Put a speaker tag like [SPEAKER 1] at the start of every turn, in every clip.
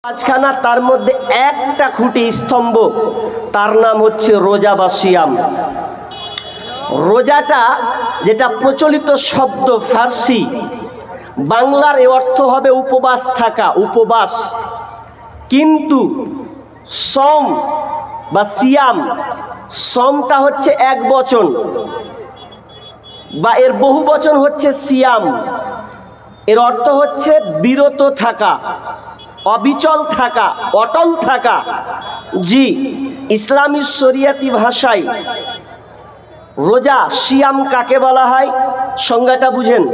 [SPEAKER 1] মাঝখানা, তার মধ্যে একটা খুঁটি স্তম্ভ, তার নাম হচ্ছে রোজা বা সিয়াম। রোজাটা যেটা প্রচলিত শব্দ ফার্সি, বাংলার এর অর্থ হবে উপবাস থাকা, উপবাস। কিন্তু সম বা সিয়াম, সমটা হচ্ছে এক বচন বা এর বহু বচন হচ্ছে সিয়াম। এর অর্থ হচ্ছে বিরত থাকা, অবিচল থাকা, অটল থাকা। জি, ইসলামী শরিয়াতি ভাষায় রোজা সিয়াম কাকে বলা হয় সংজ্ঞাটা বুঝেন।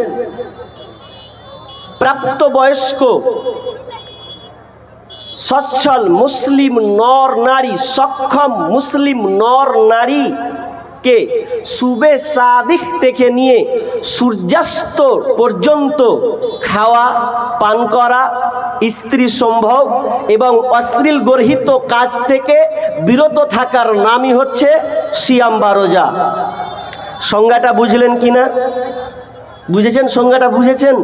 [SPEAKER 1] প্রাপ্তবয়স্ক সচ্ছল মুসলিম নর নারী, সক্ষম মুসলিম নর নারীকে সুবে সাদিক থেকে নিয়ে সূর্যাস্ত পর্যন্ত খাওয়া, পান করা, স্ত্রী সম্ভোগ এবং অশ্লীল গর্হিত কাজ থেকে বিরত থাকার নামই হচ্ছে সিয়াম বা রোজা। সংজ্ঞাটা বুঝলেন কিনা? বুঝেছেন? সংজ্ঞাটা বুঝেছেন?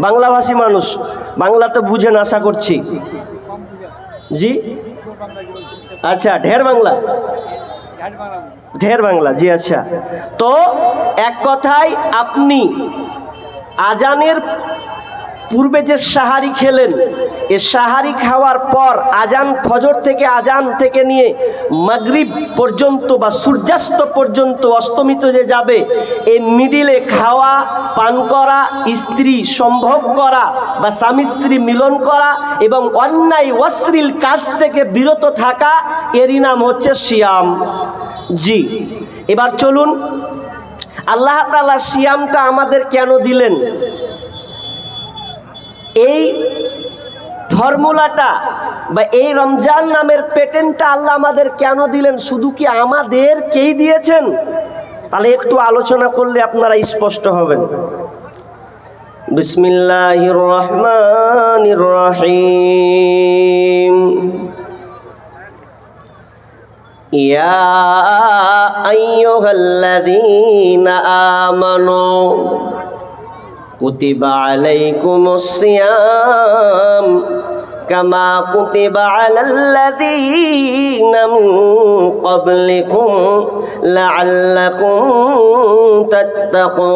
[SPEAKER 1] বাংলাভাষী মানুষ, বাংলা তো বুঝেন আশা করছি। জি আচ্ছা, ঢের বাংলা, ঢের বাংলা। জি আচ্ছা, তো এক কথায় আপনি আজানের পূর্বে যে সাহারি খেলেন, এ সাহারি খাওয়ার পর আজান, ফজর থেকে আজান থেকে নিয়ে মাগরিব পর্যন্ত বা সূর্যাস্ত পর্যন্ত অস্তমিত যে যাবে, এই মিডিলে খাওয়া, পান করা, স্ত্রী সম্ভোগ করা বা স্বামী স্ত্রী মিলন করা এবং অন্যায় অশ্লীল কাজ থেকে বিরত থাকা, এরই নাম হচ্ছে সিয়াম। জি, এবার চলুন, আল্লাহ তাআলা সিয়ামটা আমাদের কেন দিলেন, এই ফর্মুলাটা বা এই রমজান নামের পেটেন্টটা আল্লাহ আমাদের কেন দিলেন, শুধু কি আমাদেরকেই দিয়েছেন? তাহলে একটু আলোচনা করলে আপনারা স্পষ্ট হবেন। বিসমিল্লাহির রহমানির রহিম। ইয়া আইয়ুহাল্লাযীনা আমানু কুতিবা আলাইকুমুস সিয়াম কামা কুতিবা আলাল্লাযীনা মিন ক্বাবলিকুম লাআল্লাকুম তাত্তাকুন।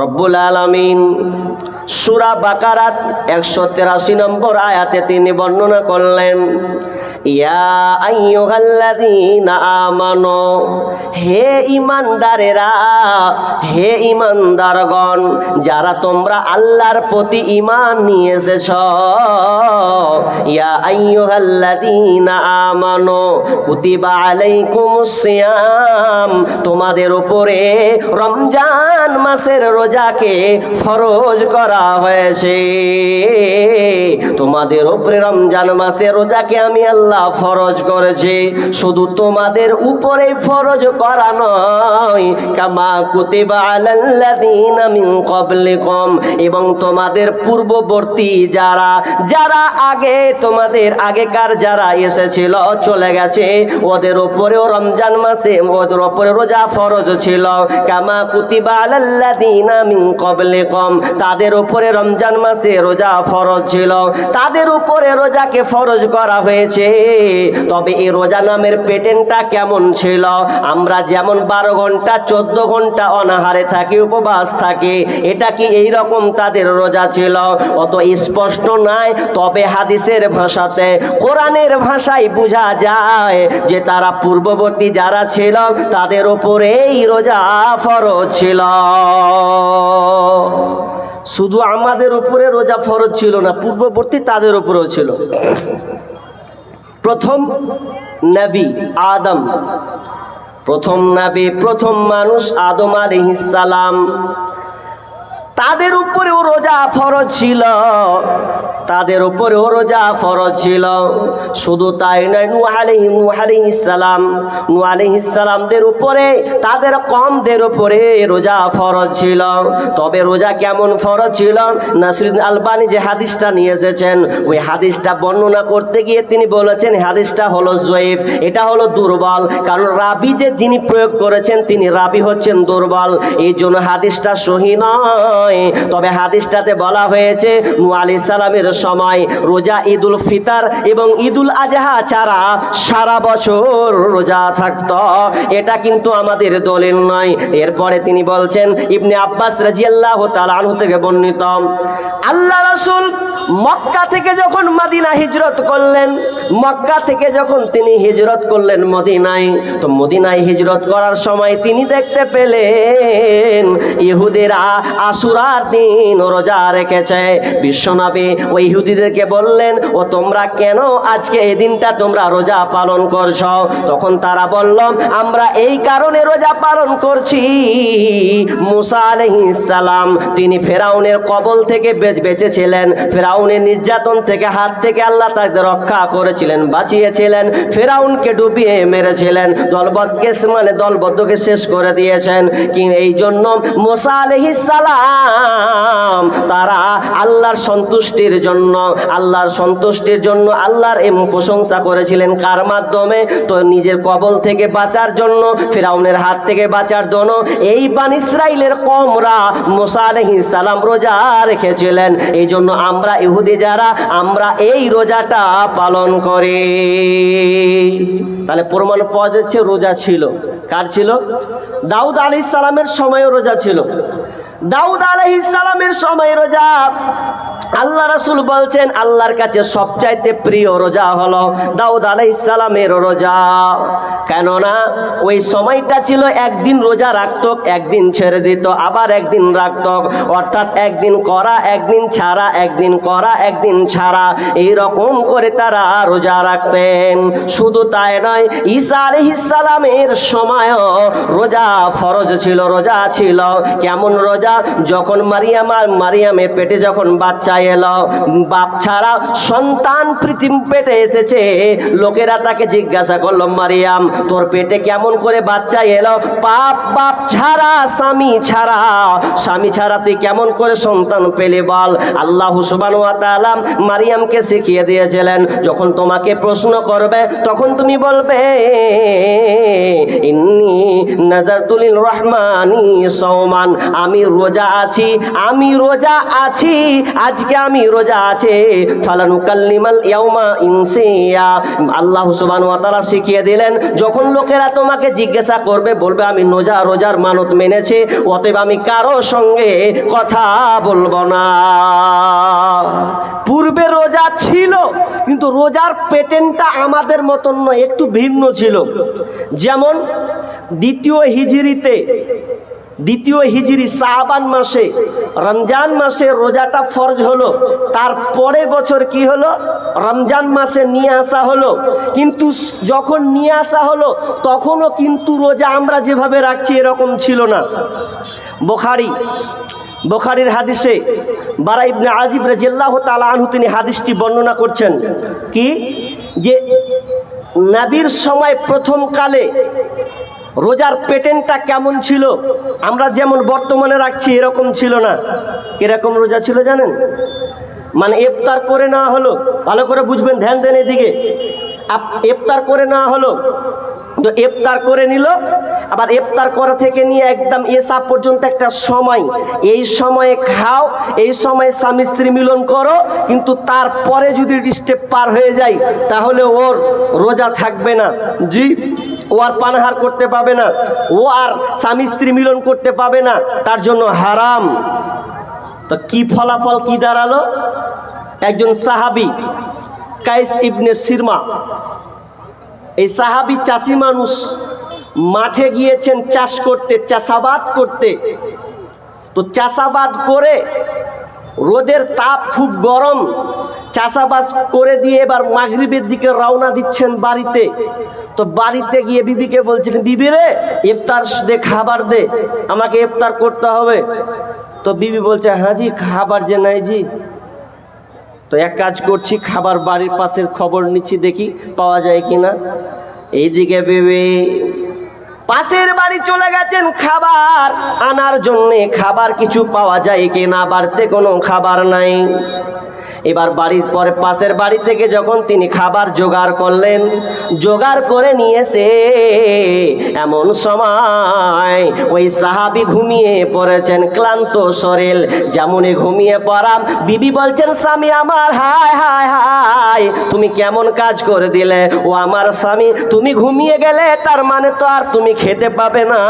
[SPEAKER 1] রব্বুল আলামিন সূরা বাকারাত 183 নম্বর আয়াতে তিনি বর্ণনা করলেন, ইয়া আইয়ুহাল্লাযীনা আমানু, হে ঈমানদারেরা, হে ঈমানদারগণ, যারা তোমরা আল্লাহর প্রতি ঈমান নিয়ে এসেছো, ইয়া আইয়ুহাল্লাযীনা আমানু কুতিবা আলাইকুমুস সিয়াম, তোমাদের উপরে রমজান মাসের রোজাকে ফরজ করা হয়েছে। তোমাদের উপরে রমজান মাসের রোজাকে আমি আল্লাহ ফরজ করেছি। শুধু তোমাদের উপরে ফরজ করা নয়, কামা কুতিবা আলাল্লাযীনা মিন ক্বাবলিকুম, এবং তোমাদের পূর্ববর্তী যারা যারা আগে তোমাদের আগেকার যারা এসেছিল, চলে গেছে, ওদের উপরেও রমজান মাসে ওদের উপরে রোজা ফরজ ছিল। কামা কুতিবা আলাল্লাযীনা মিন ক্বাবলিকুম, তাদের উপরে রমজান মাসে রোজা ফরজ ছিল, তাদের উপরে রোজাকে ফরজ করা হয়েছে। তবে এই রোজা নামের পেটেন্টটা কেমন ছিল? আমরা যেমন 12 ঘন্টা 14 ঘন্টা অনাহারে থাকি, উপবাস থাকি, এটা কি এই রকম তাদের রোজা ছিল? অত স্পষ্ট নাই, তবে হাদিসের ভাষাতে, কোরআনের ভাষায় বোঝা যায় যে তারা পূর্ববর্তী যারা ছিল তাদের উপরেই রোজা ফরজ ছিল। শুধু আমাদের উপরে রোজা ফরজ ছিল না, পূর্ববর্তী তাদের উপরেও ছিল। প্রথম নবী আদম, প্রথম নবী, প্রথম মানুষ আদম আলাইহিস সালাম, তাদের উপরেও রোজা ফরজ ছিল, তাদের উপরেও রোজা ফরজ ছিল। শুধু তাই নয়, নূহ আলাইহিস সালামদের উপরে, তাদের কওমদের উপরে রোজা ফরজ ছিল। তবে রোজা কেমন ফরজ ছিল, নাসিরুদ্দিন আলবানী যে হাদিসটা নিয়ে এসেছেন, ওই হাদিসটা বর্ণনা করতে গিয়ে তিনি বলেছেন হাদিসটা হলো জয়ীফ, এটা হলো দুর্বল। কারণ রাবি যে যিনি প্রয়োগ করেছেন তিনি রাবি হচ্ছেন দুর্বল, এই জন্য হাদিসটা সহিহ নয়। নয়। তবে হাদিসটাতে বলা হয়েছে নূহ আলাইহিস সালামের সময় রোজা ঈদুল ফিতর এবং ঈদুল আজহা ছাড়া সারা বছর রোজা থাকতো। এটা কিন্তু আমাদের দলিল নয়। এরপরে তিনি বলছেন, ইবনে আব্বাস রাদিয়াল্লাহু তাআলা আনহু থেকে বর্ণিত, আল্লাহ রাসূল মক্কা থেকে যখন মদিনা হিজরত করলেন, মক্কা থেকে যখন তিনি হিজরত করলেন মদিনায়, তো মদিনায় হিজরত করার সময় তিনি দেখতে পেলেন ইহুদিরা আশুরার দিন রোজা রেখেছে। বিশ্বনবী ওই ইহুদিদেরকে বললেন, ও তোমরা কেন আজকে এই দিনটা তোমরা রোজা পালন করছো? তখন তারা বলল, আমরা এই কারণে রোজা পালন করছি, মুসা আলাইহিস সালাম তিনি ফেরাউনের কবল থেকে বেঁচেছিলেন, ফেরাউনের নির্যাতন থেকে হাত থেকে আল্লাহ তাকে রক্ষা করেছিলেন, বাঁচিয়েছিলেন। ফেরাউনকে ডুবিয়ে মেরেছিলেন, দলবদ্ধকে শেষ করে দিয়েছেন। কিন্তু এই জন্য মুসা আলাইহিস সালাম তারা আল্লাহর সন্তুষ্টির জন্য আল্লাহর প্রশংসা করেছিলেন। কার মাধ্যমে? তো নিজের কবল থেকে বাঁচার জন্য, ফেরাউনের হাত থেকে বাঁচার জন্য এই বানি ইসরাইলের কওমরা মুসা আলাইহিস সালাম রোজা রেখেছিলেন। এই জন্য আমরা ইহুদি যারা, আমরা এই রোজাটা পালন করি। তাহলে প্রমাণ পাওয়া যাচ্ছে রোজা ছিল। কার ছিল? দাউদ আলাইহিস সালামের সময়ও রোজা ছিল। দাউদ আলাইহিস সালামের সময় রোজা। আল্লাহ রাসূল বলছেন আল্লাহর কাছে সবচাইতে প্রিয় রোজা হলো দাউদ আলাইহিস সালামের রোজা। কেননা ওই সময়টা ছিল একদিন রোজা রাখতো, একদিন ছেড়ে দিত, আবার একদিন রাখতো, অর্থাৎ একদিন করা একদিন ছাড়া, একদিন করা একদিন ছাড়া, এই রকম করে তারা রোজা রাখতেন। শুধু তাই নয়, ঈসা আলাইহিস সালামের সময়ও রোজা ফরজ ছিল, রোজা ছিল। কেমন রোজা? যখন মারিয়ামের পেটে যখন বাচ্চা এলো, বাপ ছাড়া সন্তান পৃথিবী পেটে এসেছে, লোকেরা তাকে জিজ্ঞাসা করলো, মারিয়াম তোর পেটে কেমন করে বাচ্চা এলো? বাপ ছাড়া, স্বামী ছাড়া তুই কেমন করে সন্তান পেলে বল? আল্লাহ সুবহানাহু ওয়া তাআলা মারিয়ামকে শিখিয়ে দিয়েছিলেন, যখন তোমাকে প্রশ্ন করবে তখন তুমি বলবে, ইন্নী নাযারতু লির রহমানি সাওমান, আমি রোজা আছি, আজকে আমি রোজা আছি। ফালানুকাল্লিমাল ইয়াউমা ইনসিয়া। আল্লাহ সুবহানাহু ওয়া তাআলা শিখিয়ে দিলেন, যখন লোকেরা তোমাকে জিজ্ঞাসা করবে বলবে আমি রোজার মানত মেনেছি, অতএব আমি কারো সঙ্গে কথা বলবো না। পূর্বে রোজা ছিল, কিন্তু রোজার প্যাটার্নটা আমাদের মতন নয়, একটু ভিন্ন ছিল। যেমন দ্বিতীয় হিজরি শাবান মাসে, রমজান মাসে রোজাটা ফরজ হলো। তারপরে বছর কি হলো? রমজান মাসে নিয়ে আসা হলো। কিন্তু যখন নিয়ে আসা হলো তখনও কিন্তু রোজা আমরা যেভাবে রাখছি এরকম ছিল না। বুখারীর হাদিসে বারা ইবনে আজিব রাদিয়াল্লাহু তাআলা আনহু তিনি হাদিসটি বর্ণনা করছেন, কি যে নবীর সময় প্রথম কালে রোজার প্যাটার্নটা কেমন ছিল? আমরা যেমন বর্তমানে রাখছি এরকম ছিল না। কিরকম রোজা ছিল জানেন? মানে ইফতার করে নেওয়া হলো, ভালো করে বুঝবেন, ধ্যান দেন এদিকে। ইফতার করে নেওয়া হলো, তো ইফতার করে নিল, আবার ইফতার করা থেকে নিয়ে একদম এসা পর্যন্ত একটা সময়, এই সময়ে খাও, এই সময়ে স্বামী স্ত্রী মিলন করো, কিন্তু তারপরে যদি স্টেপ পার হয়ে যায় তাহলে ওর রোজা থাকবে না। জি, ও আর পানাহার করতে পাবে না, ও আর স্বামী স্ত্রী মিলন করতে পাবে না, তার জন্য হারাম। তো কি ফলাফল কি দাঁড়ালো? একজন সাহাবী কাইস ইবনে সিরমা, এই সাহাবী চাষি মানুষ, মাঠে গিয়েছেন চাষ করতে, চাষাবাদ করতে। তো চাষাবাদ করে রোদের তাপ খুব গরম, চাষাবাদ করে দিয়ে এবার মাগরিবের দিকে রওনা দিচ্ছেন বাড়িতে। তো বাড়িতে গিয়ে বিবিকে বলছেন, বিবি রে ইফতার দে, খাবার দে, আমাকে ইফতার করতে হবে। তো বিবি বলছে, হ্যাঁ জি, খাবার যে নাই জি। তো এক কাজ করছি, খাবার বাড়ির পাশের খবর নিচ্ছি, দেখি পাওয়া যায় কিনা। এইদিকে বিবি পাশের বাড়ি চলে গেছেন খাবার আনার জন্যে, খাবার কিছু পাওয়া যায় কিনা, বাড়িতে কোনো খাবার নাই। এবার বাড়ির পরে পাশের বাড়ি থেকে যখন তিনি খাবার জোগাড় করলেন, জোগাড় করে নিয়েছে, এমন সময় ওই সাহাবী ঘুমিয়ে পড়েছেন, ক্লান্ত শরীর। যেমনই ঘুমিয়ে পড়া, বিবি বলছেন স্বামী আমার, হায় হায় হায়, তুমি কেমন কাজ করে দিলে। ও আমার স্বামী, তুমি ঘুমিয়ে গেলে তার মানে তো আর তুমি খেতে পাবে না,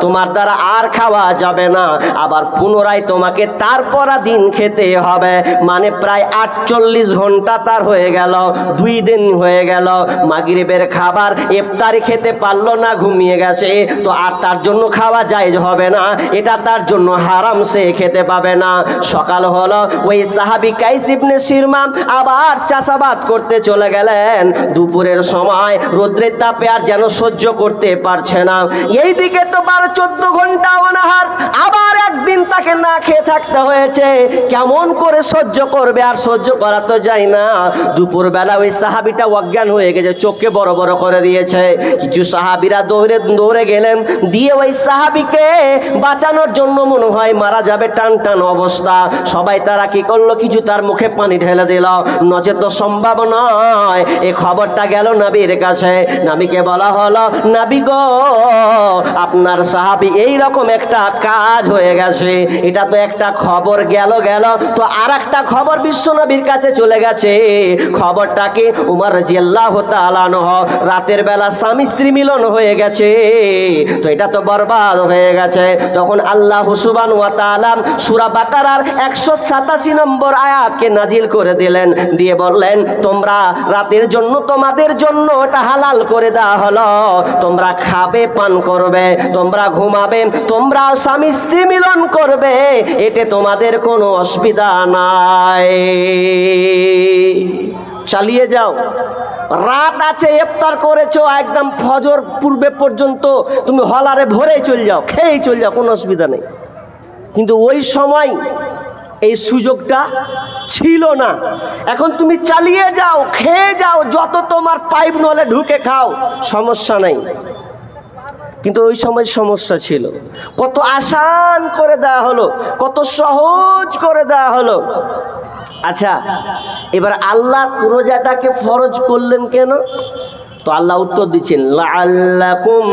[SPEAKER 1] তোমার দ্বারা আর খাওয়া যাবে না, আবার পুনরায় তোমাকে তারপর দিন খেতে হবে। মানে প্রায় 48 ঘন্টা তার হয়ে গেল, 2 দিন হয়ে গেল, মাগরিবের খাবার ইফতারি খেতে পারলো না, ঘুমিয়ে গেছে। তো আর তার জন্য খাওয়া জায়েজ হবে না, এটা তার জন্য হারাম, সে খেতে পাবে না। সকাল হলো, ওই সাহাবী কাইস ইবনে সিরমা আবার চাষাবাদ করতে চলে গেলেন। দুপুরের সময় রোদ্রের তাপে আর যেন সহ্য করতে পারছে না, এইদিকে তো 12-14 ঘন্টা অনাহার, আবার একদিন তাকে না খেয়ে থাকতে হয়েছে। কেমন করে সহ্য করবে, আর সহ্য করা তো যায় না। দুপুরবেলা ওই সাহাবীটা অজ্ঞান হয়ে গেছে, চোখকে বড় বড় করে দিয়েছে। কিছু সাহাবীরা দৌড়ে গেলেন, দিয়ে ওই সাহাবীকে বাঁচানোর জন্য, মনে হয় মারা যাবে, টান টান অবস্থা। সবাই তারা কি করলো, কিছু তার মুখে পানি ঢেলে দিল, নচেত তো সম্ভব নয়। এই খবরটা গেল নবীর কাছে, নবীকে বলা হলো, নবী গো, আপনার সাহাবী এই রকম একটা কাজ হয়ে গেছে। এটা তো একটা খবর গেল, তো আর একটা খবর বিশ্ব নবীর কাছে চলে গেছে। খবরটা কি, উমর রাদিয়াল্লাহু তাআলা আনহু রাতের বেলা স্বামী স্ত্রী মিলন হয়ে গেছে। তো এটা তো বরবাদ হয়ে গেছে। তখন আল্লাহ সুবহানাহু ওয়া তাআলা সূরা বাকারার 187 নম্বর আয়াতকে নাজিল করে দিলেন, দিয়ে বললেন, তোমরা রাতের জন্য, তোমাদের জন্য এটা হালাল করে দেওয়া হলো, তোমরা খাবে, পান করবে, তোমরা ঘুমাবে, তোমরা স্বামী স্ত্রী মিলন করবে, এতে তোমাদের কোনো অসুবিধা নাই, চালিয়ে যাও। রাত আছে, ইফতার করেছো, একদম ফজর পূর্বে পর্যন্ত তুমি হলারে ভরে চলে যাও, খেয়েই চলে যাও, কোনো অসুবিধা নেই। কিন্তু ওই সময় এই সুযোগটা ছিল না। এখন তুমি চালিয়ে যাও, খেয়ে যাও, যত তোমার পাইপ নলে ঢুকে খাও, সমস্যা নাই। কিন্তু ওই সময় সমস্যা ছিল। কত আসান করে দেওয়া হলো, কত সহজ করে দেওয়া হলো। আচ্ছা, এবার আল্লাহ রোজাটাকে ফরজ করলেন কেন? তো আল্লাহ উত্তর দিচ্ছেন, লাআল্লাকুম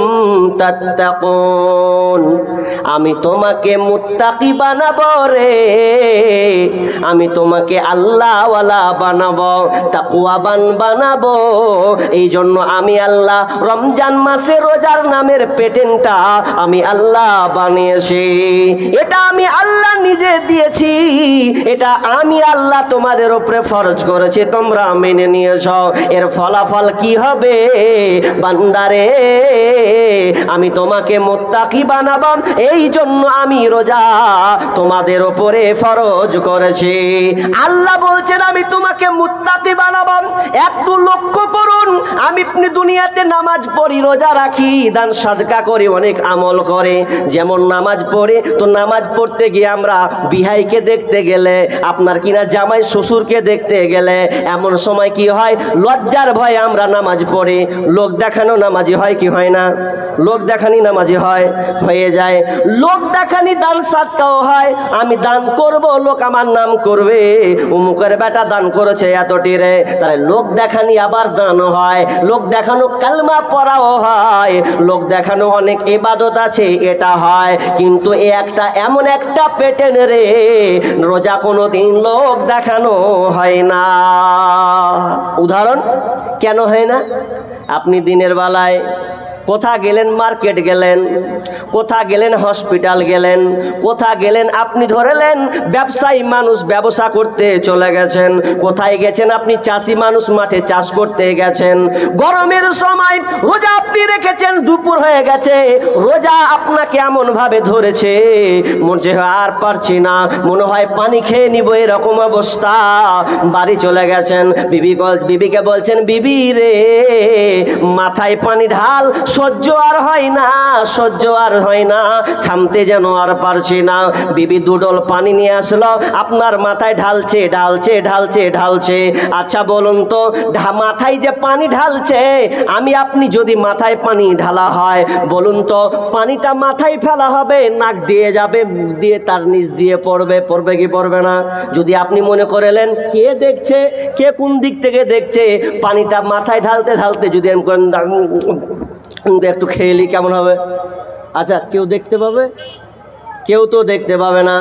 [SPEAKER 1] তাত্তাকুন, আমি তোমাকে মুত্তাকি বানাবো রে, আমি তোমাকে আল্লাহওয়ালা বানাবো, তাকওয়াবান বানাবো। এই জন্য আমি আল্লাহ রমজান মাসে রোজার নামের পেটেন্টটা আমি আল্লাহ বানিয়েছি। এটা আমি আল্লাহ নিজে দিয়েছি, এটা আমি আল্লাহ তোমাদের উপরে ফরজ করেছি, তোমরা মেনে নিয়েছ। এর ফলাফল কি হবে? বান্দারে, আমি তোমাকে মুত্তাকি বানাবো, এই জন্য আমি রোজা তোমাদের উপরে ফরজ করেছি। আল্লাহ বলছেন আমি তোমাকে মুত্তাকি বানাবো। একটু লক্ষ্য করুন, আমি দুনিয়াতে নামাজ পড়ি, রোজা রাখি, দান সাদকা করি, অনেক আমল করে, যেমন নামাজ পড়ে, তো নামাজ পড়তে গিয়ে আমরা বিহাইকে দেখতে গেলে, আপনার কিনা জামাই শ্বশুরকে দেখতে গেলে, এমন সময় কি হয়, লজ্জার ভয়ে আমরা নামাজ পড়ি। লোক দেখানো নামাজি হয় কি হয় না? লোক দেখানি নামাজি হয়ে যায়। লোক দেখানি দান সাদকাও হয়, আমি দান করব, লোক আমার নাম করবে, অমুকের বেটা দান করেছে এতটি রে, তাহলে লোক দেখানি আবার দান হয়। লোক দেখানো কালমা পড়াও হয়, লোক দেখানো অনেক ইবাদত আছে, এটা হয়। কিন্তু এমন একটা পেটেন রে, রোজা কোনোদিন লোক দেখানো হয় না। উদাহরণ, কেন হয় না? আপনি দিনের বেলায় কোথা গেলেন, মার্কেট গেলেন, কোথা গেলেন, হসপিটাল গেলেন, কোথা গেলেন, আপনি ধরেলেন ব্যবসায়ী মানুষ ব্যবসা করতে চলে গেছেন, কোথায় গেছেন, আপনি চাষি মানুষ মাঠে চাষ করতে গেছেন। গরমের সময় রোজা আপনি রেখেছেন, দুপুর হয়ে গেছে, রোজা আপনাকে এমন ভাবে ধরেছে, মনে হয় আর পারছি না, মনে হয় পানি খেয়ে নিব, এরকম অবস্থা। বাড়ি চলে গেছেন, বিবিকে বলছেন, বিবি রে, মাথায় পানি ঢাল, সহ্য আর হয় না, সহ্য আর হয় না, থামতে যেন আর পারছি না। বিবি দুডল পানি নিয়ে আসলো, আপনার মাথায় ঢালছে ঢালছে ঢালছে ঢালছে। আচ্ছা বলুন তো, মাথায় যে পানি ঢালছে, আমি আপনি যদি মাথায় পানি ঢালা হয়, বলুন তো পানিটা মাথায় ফেলা হবে, নাক দিয়ে যাবে, মুখ দিয়ে তার নিচ দিয়ে পড়বে, পড়বে কি পড়বে না? যদি আপনি মনে করলেন কে দেখছে, কে কোন দিক থেকে দেখছে, পানিটা মাথায় ঢালতে ঢালতে যদি আমি একটু খেয়ে নিই কেমন হবে? আচ্ছা, কেউ দেখতে পাবে? কেউ তো দেখতে পাবে না।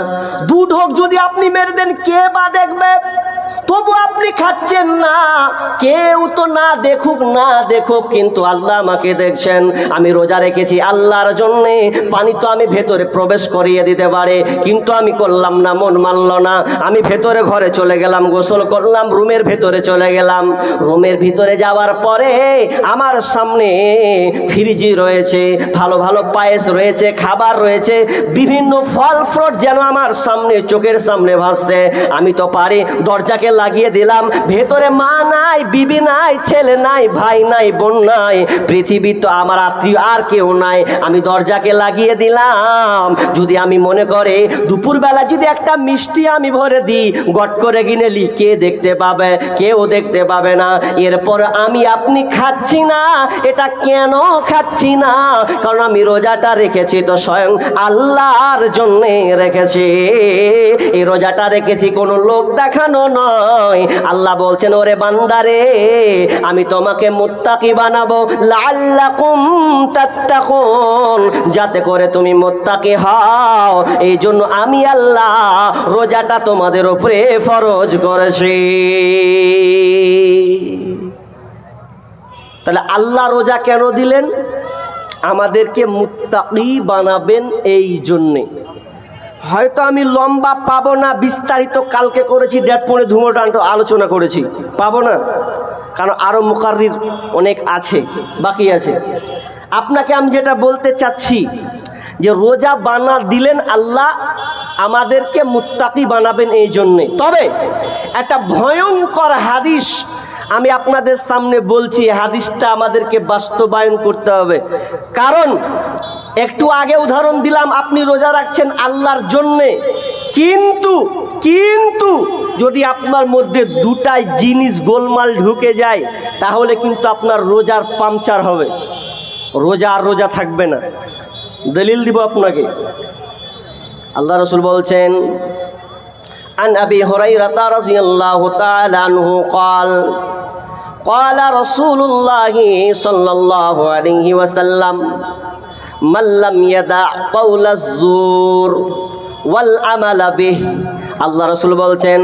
[SPEAKER 1] দু ঢোক যদি আপনি মেরে দেন, কে বা দেখবে? তবু আপনি খাচ্ছেন না, কেউ তো না দেখুক না দেখুক, কিন্তু আল্লাহ আমাকে দেখছেন। আমি রোজা রেখেছি আল্লাহর জন্যে, পানি তো আমি ভেতরে প্রবেশ করিয়ে দিতে পারে, কিন্তু আমি করলাম না, মন মানল না। আমি ভেতরে ঘরে চলে গেলাম, গোসল করলাম, রুমের ভেতরে চলে গেলাম। রুমের ভিতরে যাওয়ার পরে আমার সামনে ফ্রিজি রয়েছে, ভালো ভালো পায়েস রয়েছে, খাবার রয়েছে, বিভিন্ন ফল ফ্রুট যেন আমার সামনে, চোখের সামনে ভাসছে। আমি তো পারি, দরজাকে লাগিয়ে দিলাম। ভেতরে মা নাই, বিবি নাই, ছেলে নাই, ভাই নাই, বোন নাই, পৃথিবী তো আমার আত্মীয় আর কেউ নাই। আমি দরজাকে লাগিয়ে দিলাম। যদি আমি মনে করে দুপুরবেলা যদি একটা মিষ্টি আমি ভরে দিই, গট করে গিনেলি, কে দেখতে পাবে? কেউ দেখতে পাবে না। এরপর আমি আপনি খাচ্ছি না, এটা কেন খাচ্ছি না? কারণ আমি রোজাটা রেখেছি তো স্বয়ং আল্লাহর জন্যে রেখেছি। এই রোজাটা রেখেছি কোনো লোক দেখানো নয়। আল্লাহ বলছেন, ওরে বান্দারে, আমি তোমাকে মুত্তাকি বানাবো, লাআল্লাকুম তাত্তাকুন, যাতে করে তুমি মুত্তাকি হও। এই জন্য আমি আল্লাহ রোজাটা তোমাদের উপরে ফরজ করেছি। তাহলে আল্লাহ রোজা কেন দিলেন? আমাদেরকে মুত্তাকি বানাবেন এই জন্যে। হয়তো আমি লম্বা পাবো না, বিস্তারিত কালকে করেছি, 1.5 ধুমোটান্ট আলোচনা করেছি, পাবো না, কারণ আরও মুকাররির অনেক আছে, বাকি আছে। আপনাকে আমি যেটা বলতে চাচ্ছি, যে রোজা দিলেন আল্লাহ আমাদেরকে মুত্তাকি বানাবেন এই জন্যে। তবে একটা ভয়ঙ্কর হাদিস আমি আপনাদের সামনে বলছি, হাদিসটা আমাদেরকে বাস্তবায়ন করতে হবে। কারণ একটু আগে উদাহরণ দিলাম, আপনি রোজা রাখছেন আল্লাহর জন্যে, কিন্তু যদি আপনার মধ্যে দুটাই জিনিস গোলমাল ঢুকে যায়, তাহলে কিন্তু আপনার রোজার পাংচার হবে, রোজা আর রোজা থাকবে না। দলিল দিব আপনাকে। আল্লাহ রাসূল বলছেন, عن أبي هريرة رضي الله تعالى عنه قال قال رسول الله صلى الله عليه وسلم من لم يدع قول الزور والعمل به। আল্লাহ রাসূল বলছেন,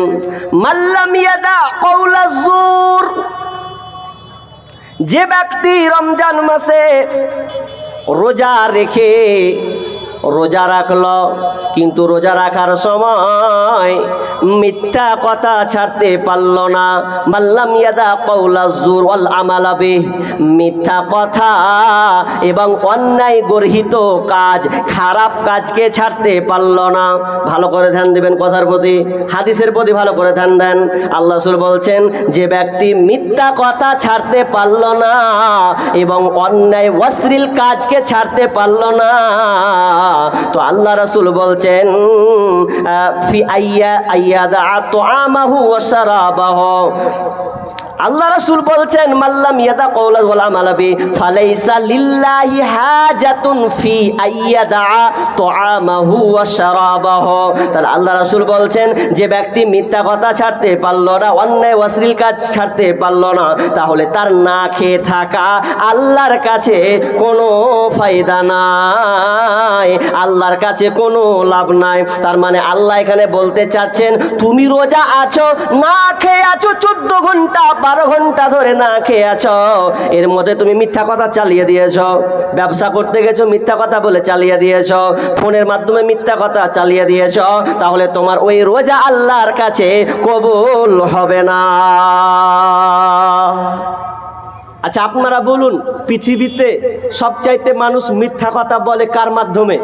[SPEAKER 1] মান লাম ইয়াদা কওলা যুর, যে ব্যক্তি রমজান মাসে রোজা রেখে রোজা রাখলো, কিন্তু রোজা রাখার সময় মিথ্যা কথা ছাড়তে পারল না। মাল্লাম ইয়াদা কওলা যুর ওয়াল আমালা বিহ, মিথ্যা কথা এবং অন্যায় গর্হিত কাজ, খারাপ কাজকে ছাড়তে পারল না। ভালো করে ধ্যান দেবেন কথার প্রতি, হাদিসের প্রতি ভালো করে ধ্যান দেন। আল্লাহ রাসূল বলছেন, যে ব্যক্তি মিথ্যা কথা ছাড়তে পারল না এবং অন্যায় অশ্লীল কাজকে ছাড়তে পারল না, তো আল্লাহ রাসূল বলছেন, ফি আইয়াদা তুআমাহু ওয়া শারাবাহু। আল্লাহ রাসূল বলছেন, মাল্লাম ইয়াদা কওলা ওয়াল আমালা বি ফালাইসা লিল্লাহি হাজাতুন ফি আইয়াদা তুআমাহু ওয়া শারাবাহু। তাহলে আল্লাহ রাসূল বলছেন, যে ব্যক্তি মিথ্যা কথা ছাড়তে পারল না, অন্যায় অশ্লীল কাজ ছাড়তে পারল না, তাহলে তার না খেয়ে থাকা আল্লাহর কাছে কোনো ফায়দা নাই, আল্লাহর কাছে কোনো লাভ নাই। তার মানে আল্লাহ এখানে বলতে চাচ্ছেন, তুমি রোজা আছো, না খেয়ে আছো, 14 ঘন্টা 12 ঘন্টা ধরে না খেয়ে আছো, এর মধ্যে তুমি মিথ্যা কথা চালিয়ে দিয়েছো। ব্যবসা করতে গেছো, মিথ্যা কথা বলে চালিয়ে দিয়েছো, ফোনের মাধ্যমে মিথ্যা কথা চালিয়ে দিয়েছো, তাহলে তোমার ওই রোজা আল্লাহর কাছে কবুল হবে না। আচ্ছা, আপনারা বলুন, পৃথিবীতে সবচাইতে মানুষ মিথ্যা কথা বলে কার মাধ্যমে?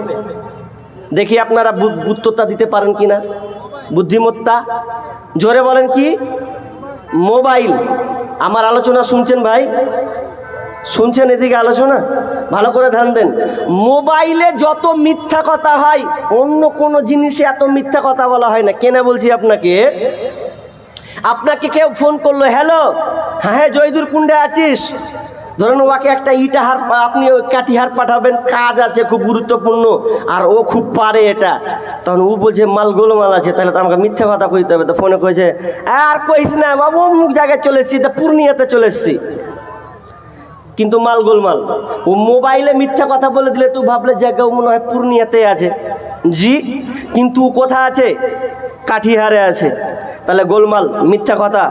[SPEAKER 1] দেখি আপনারা উত্তরটা দিতে পারেন কিনা। বুদ্ধিমত্তা, জোরে বলেন কি? মোবাইল। আমার আলোচনা শুনছেন ভাই? শুনছেন এদিকে আলোচনা? ভালো করে ধ্যান দেন। মোবাইলে যত মিথ্যা কথা হয় অন্য কোনো জিনিসে এত মিথ্যা কথা বলা হয় না। কেন বলছি আপনাকে? আপনাকে কেউ ফোন করলো, হ্যালো, হ্যাঁ জয়দুর কুণ্ডে আছিস, ধরুন ওকে একটা ইটাহার আপনি ওই কাঠিহার পাঠাবেন, কাজ আছে খুব গুরুত্বপূর্ণ, আর ও খুব পারে এটা, তখন ও বলছে মাল গোলমাল আছে, তাহলে তো আমাকে মিথ্যা কথা কইতে হবে। তো ফোনে কইছে আর কইস না বাবু, অমুক জায়গায় চলে এসছি, তা পূর্ণিয়াতে চলে এসছি, কিন্তু মাল গোলমাল। ও মোবাইলে মিথ্যা কথা বলে দিলে তুই ভাবলে জায়গা মনে হয় পূর্ণিয়াতে আছে, জি, কিন্তু কোথা আছে? কাঠিহারে আছে। তাহলে গোলমাল, মিথ্যা কথা।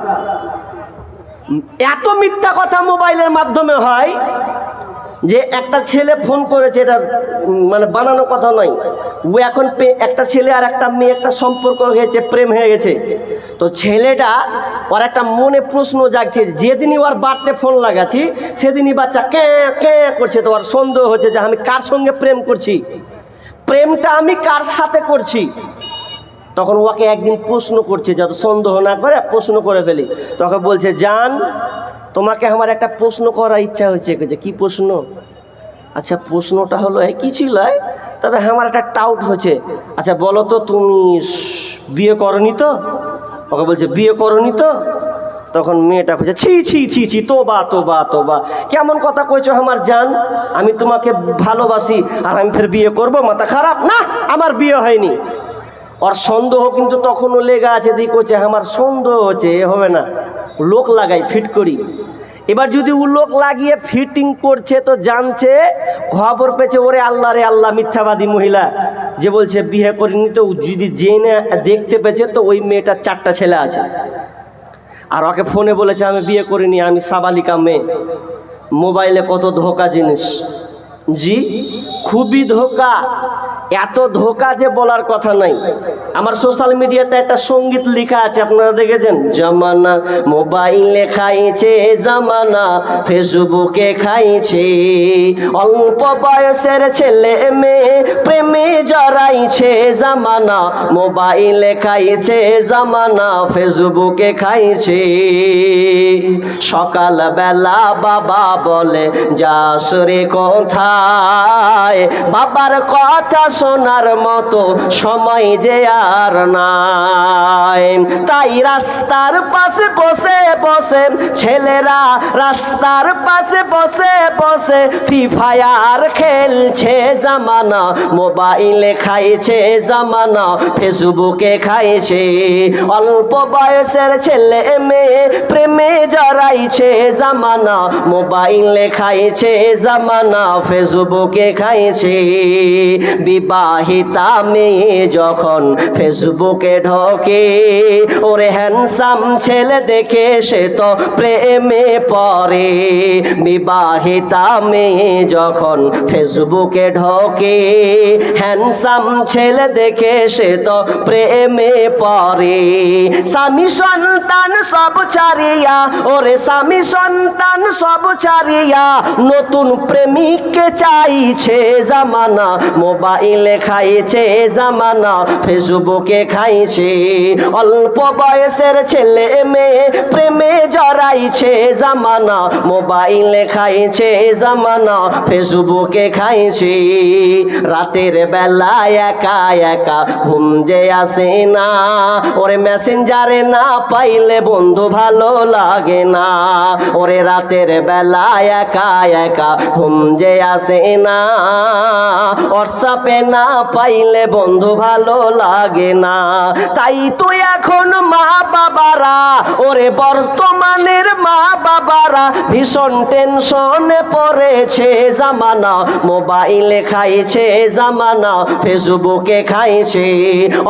[SPEAKER 1] এত মিথ্যা কথা মোবাইলের মাধ্যমে হয় যে একটা ছেলে ফোন করেছে, এটা মানে বানানো কথা নয়, ও এখন একটা ছেলে আর একটা মেয়ে একটা সম্পর্ক হয়েছে, প্রেম হয়ে গেছে। তো ছেলেটা ওর একটা মনে প্রশ্ন জাগছে, যেদিনই ওর বাড়িতে ফোন লাগাচ্ছি সেদিনই বাচ্চা ক্যাঁ ক্যাঁ করছে। তো ওর সন্দেহ হচ্ছে যে আমি কার সঙ্গে প্রেম করছি, প্রেমটা আমি কার সাথে করছি। তখন ওকে একদিন প্রশ্ন করছে, যত সন্দেহ না করে প্রশ্ন করে ফেলি। তখন বলছে, জান তোমাকে আমার একটা প্রশ্ন করার ইচ্ছা হয়েছে। কি প্রশ্ন? আচ্ছা প্রশ্নটা হলো কিছুই নয়, তবে আমার একটা টাউট হচ্ছে। আচ্ছা বলো তো, তুমি বিয়ে করনি তো? ওকে বলছে বিয়ে করনি তো? তখন মেয়েটা বলছে ছি ছি ছি ছি, তোবা তোবা তোবা, কেমন কথা কইছো আমার জান, আমি তোমাকে ভালোবাসি আর আমি ফের বিয়ে করব? মাথা খারাপ? না, আমার বিয়ে হয়নি। ওর সন্দেহ কিন্তু তখনও লেগে আছে, দিক হচ্ছে আমার সন্দেহ হচ্ছে, এ হবে না, লোক লাগাই ফিট করি। এবার যদি ও লোক লাগিয়ে ফিটিং করছে তো জানছে, খবর পেয়েছে, ওরে আল্লাহ রে আল্লাহ, মিথ্যাবাদী মহিলা যে বলছে বিয়ে করিনি, তো যদি জেনে দেখতে পেয়েছে তো ওই মেয়েটার 4টা ছেলে আছে, আর ওকে ফোনে বলেছে আমি বিয়ে করিনি, আমি সাবালিকা মেয়ে। মোবাইলে কত ধোকা জিনিস, জি, খুবই ধোকা। এত ধোকা যে বলার কথা নাই। আমার সোশ্যাল মিডিয়াতে একটা সঙ্গীত লেখা আছে, আপনারা দেখেছেন? জামানা মোবাইলে খাইছে, জামানা ফেসবুকে খাইছে, অল্প বয়সের ছেলে মেয়ে প্রেমে জড়াইছে, জামানা মোবাইলে খাইছে, জামানা ফেসবুকে খাইছে। সকালবেলা বাবা বলে যাস রে কোথায়, বাবার কথা শোনার মতো সময় যে আর নাই। তাই রাস্তার পাশে বসে বসে ছেলেরা, রাস্তার পাশে বসে বসে ফ্রি ফায়ার খেলছে, জামানা মোবাইলে খাইছে, জামানা ফেসবুকে খাইছে। অল্প বয়সের ছেলে মেয়ে প্রেমে জড়াইছে, জামানা মোবাইলে খাইছে, জামানা ফেসবুকে খাইছে। বিবাহিতা মেয়ে যখন ফেসবুকে ঢোকে, ওরে হ্যান্ডসাম ছেলে দেখে সে তো প্রেমে পড়ে। বিবাহিতা মেয়ে যখন ফেসবুকে ঢোকে, হ্যান্ডসাম ছেলে দেখে সে তো প্রেমে পড়ে। স্বামী সন্তান সব ছাড়িয়া, ওরে স্বামী সন্তান সব ছাড়িয়া নতুন প্রেমিককে চাইছে, জামানা মোবাইলে খাইছে, জামানা ফেসবুকে খাইছে। অল্প বয়সের ছেলে মেয়ে প্রেমে জড়াইছে, জামানা মোবাইলে খাইছে, জামানা ফেসবুকে খাইছে। রাতের বেলায় একা একা ঘুম যে আসে না, ওরে মেসেঞ্জারে না পাইলে বন্ধু ভালো লাগে না। ওরে রাতের বেলায় একা একা ঘুম যে আসে না, হোয়াটসঅ্যাপে না পাইলে বন্ধু ভালো লাগে না। তাই তো এখন মা বাবারা, ওরে বর্তমানের মা বাবারা ভীষণ টেনশনে পড়েছে, জামানা মোবাইলে খাইছে, জামানা ফেসবুকে খাইছে।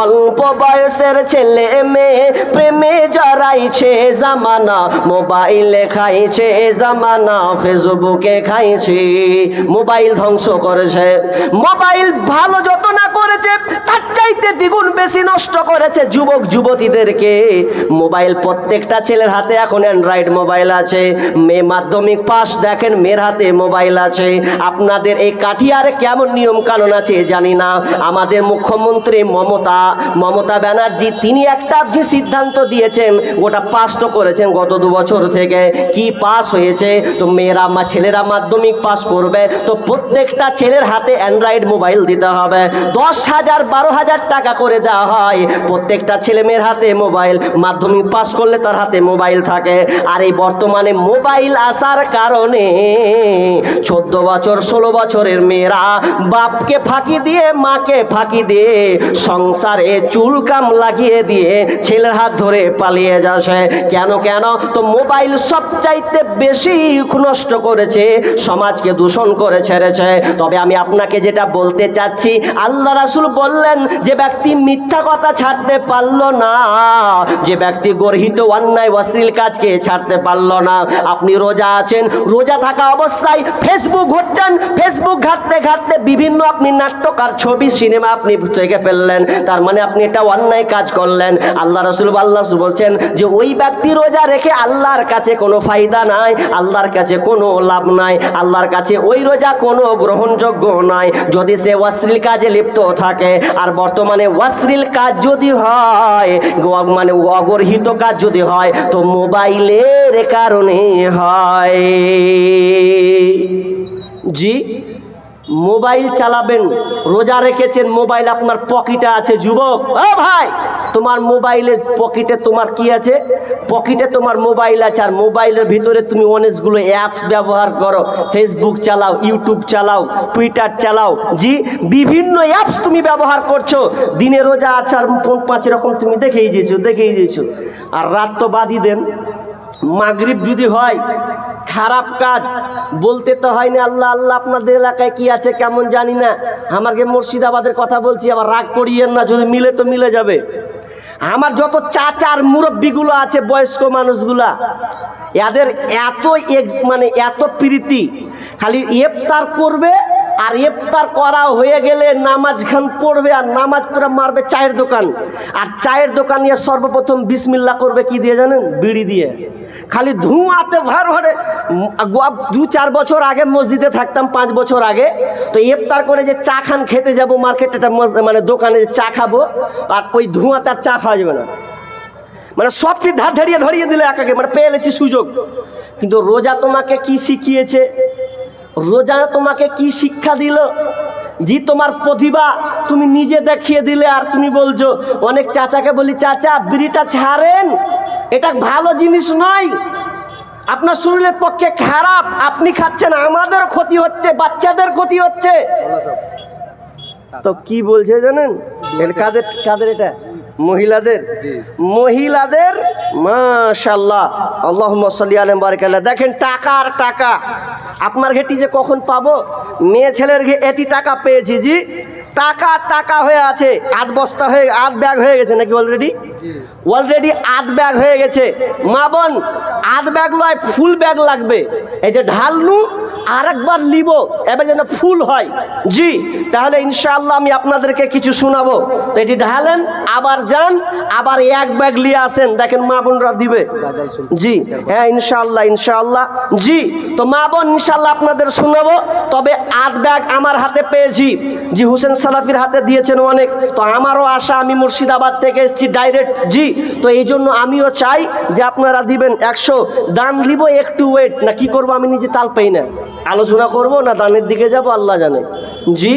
[SPEAKER 1] অল্প বয়সের ছেলে মেয়ে প্রেমে জড়াইছে, জামানা মোবাইলে খাইছে, জামানা ফেসবুকে খাইছে। মোবাইল ধ্বংস করেছে, মোবাইল ভালো যত না করেছে তার চাইতে দ্বিগুণ বেশি নষ্ট করেছে যুবক যুবতীদেরকে। মোবাইল প্রত্যেকটা ছেলের হাতে এখন অ্যান্ড্রয়েড মোবাইল আছে, মেয়ে মাধ্যমিক পাস, দেখেন মেয়ের হাতে মোবাইল আছে। আপনাদের এই কাঠিয়ারে কেমন নিয়ম কানুন আছে জানি না। আমাদের মুখ্যমন্ত্রী মমতা ব্যানার্জি তিনি একটা যে সিদ্ধান্ত দিয়েছেন ওটা পাস তো করেছেন গত 2 বছর থেকে। কি পাস হয়েছে? তো ছেলেরা মাধ্যমিক পাস করবে তো প্রত্যেকটা ছেলের হাতে অ্যান্ড্রয়েড মোবাইল দিতে হবে। 10,000 12,000 টাকা করে দেওয়া হয় প্রত্যেকটা ছেলে মেয়ের হাতে মোবাইল। মাধ্যমিক পাস করলে তার হাতে মোবাইল থাকে। আর এই বর্তমানে মোবাইল আসার কারণে 14 বছর 16 বছরের মেয়েরা বাপকে ফাঁকি দিয়ে মাকে ফাঁকি দিয়ে সংসারে চুলকাম লাগিয়ে দিয়ে ছেলের হাত ধরে পালিয়ে যাচ্ছে। কেন তো মোবাইল সবচাইতে বেশি নষ্ট করেছে, সমাজকে দূষণ করে ছেড়েছে। তবে আমি আপনাকে যেটা বলতে চাচ্ছি, আল্লাহ রাসূল বললেন যে ব্যক্তি মিথ্যা কথা ছাড়তে পারল না, যে ব্যক্তি গর্হিত অন্যায় অশ্লীল কাজকে ছাড়তে পারল না। আপনি রোজা আছেন, রোজা থাকা অবস্থায় ফেসবুক ঘুরছেন, ফেসবুক ঘাঁটতে বিভিন্ন আপনি নাট্যকার ছবি সিনেমা আপনি দেখে ফেললেন, তার মানে আপনি এটা অন্যায় কাজ করলেন। আল্লাহ রাসূল বলছেন যে ওই ব্যক্তি রোজা রেখে আল্লাহর কাছে কোনো ফায়দা নাই, আল্লাহর কাছে কোনো লাভ নাই, আল্লাহর কাছে ওই রোজা কোনো গ্রহণযোগ্য নয় যদি সে অশ্লীল কাজে লিপ্ত থাকে। আর বর্তমানে অশ্লীল কাজ যদি হয়, মানে অগর্হিত কাজ যদি হয় তো মোবাইলের কারণে হয়। জি, মোবাইল চালাবেন, রোজা রেখেছেন, মোবাইল আপনার পকেটে আছে। যুবক, ও ভাই, তোমার মোবাইলের পকেটে তোমার কি আছে? পকেটে তোমার মোবাইল আছে, আর মোবাইলের ভিতরে তুমি অনেকগুলো অ্যাপস ব্যবহার করো। ফেসবুক চালাও, ইউটিউব চালাও, টুইটার চালাও। জি, বিভিন্ন অ্যাপস তুমি ব্যবহার করছো। দিনে রোজা আছে আর 5 রকম তুমি দেখেই দিয়েছো। আর রাত তো বাদই দেন, মাগরিব যদি হয় খারাপ কাজ বলতে তো হয় না আল্লাহ আল্লাহ। আপনাদের এলাকায় কি আছে কেমন জানি না, আমাকে মুর্শিদাবাদের কথা বলছি, আবার রাগ করিয়েন না, যদি মিলে তো মিলে যাবে। আমার যত চাচার মুরব্বীগুলো আছে, বয়স্ক মানুষগুলা, এদের এত প্রীতি, খালি ইফতার করবে, আর ইফতার করা হয়ে গেলে নামাজ খান পড়বে, আর নামাজ পড়ে মারবে চায়ের দোকান। আর চায়ের দোকান নিয়ে সর্বপ্রথম বিসমিল্লাহ করবে কি দিয়ে জানেন? বিড়ি দিয়ে। খালি ধোঁয়াতে ভরে 2-4 বছর আগে মসজিদে থাকতাম, 5 বছর আগে, তো ইফতার করে যে চা খান খেতে যাব মার্কেটে, মানে দোকানে চা খাবো, আর ওই ধোঁয়াতে আর চা খাওয়া যাবে না, মানে সবটি ধরিয়ে দিলে একাকে, মানে পেয়ে গেছি সুযোগ। কিন্তু রোজা তোমাকে কি শিখিয়েছে? রোজা তোমাকে কি শিক্ষা দিল? জি, তোমার প্রতিভা তুমি নিজে দেখিয়ে দিলে, আর তুমি বলছো। অনেক চাচাকে বলি, চাচা বিড়িটা ছাড়েন, এটা ভালো জিনিস নয়, আপনার শরীরের পক্ষে খারাপ, আপনি খাচ্ছেন, আমাদের ক্ষতি হচ্ছে, বাচ্চাদের ক্ষতি হচ্ছে। তো কি বলছে জানেন? কাদের এটা? মহিলাদের মাশাআল্লাহ, আল্লাহুম্মা সাল্লি আলা বারিক আলা। দেখেন টাকা আপনার ঘেটি যে কখন পাবো, মেয়ে ছেলের এটি টাকা পেয়েছি। জি, টাকা হয়ে আছে, 8 বস্তা হয়ে 8 ব্যাগ হয়ে গেছে নাকি? অলরেডি 8 ব্যাগ হয়ে গেছে। মা বোন, 8 ব্যাগ লয়, ফুল ব্যাগ লাগবে। এই যে ঢালনু, আরেকবার নিব, এবার যেন ফুল হয়। জি, তাহলে ইনশাআল্লাহ আমি আপনাদেরকে কিছু শোনাবো। তো এটি ঢালেন, আবার যান, আবার 1 ব্যাগ নিয়ে আসেন, দেখেন মা বোনরা দিবে। জি হ্যাঁ, ইনশাআল্লাহ। জি, তো মা বোন ইনশাআল্লাহ আপনাদের শোনাবো। তবে 8 ব্যাগ আমার হাতে পেয়েছি। জি, হোসেন সালাফির হাতে দিয়েছেন অনেক, তো আমারও আশা, আমি মুর্শিদাবাদ থেকে এসেছি ডাইরেক্ট। জি, তো এই জন্য আমিও চাই যে আপনারা দিবেন 100। দান দিব, একটু ওয়েট না, কি করবো আমি নিজে তাল পাই না, আলোচনা করব না দানের দিকে যাব আল্লাহ জানে। জি।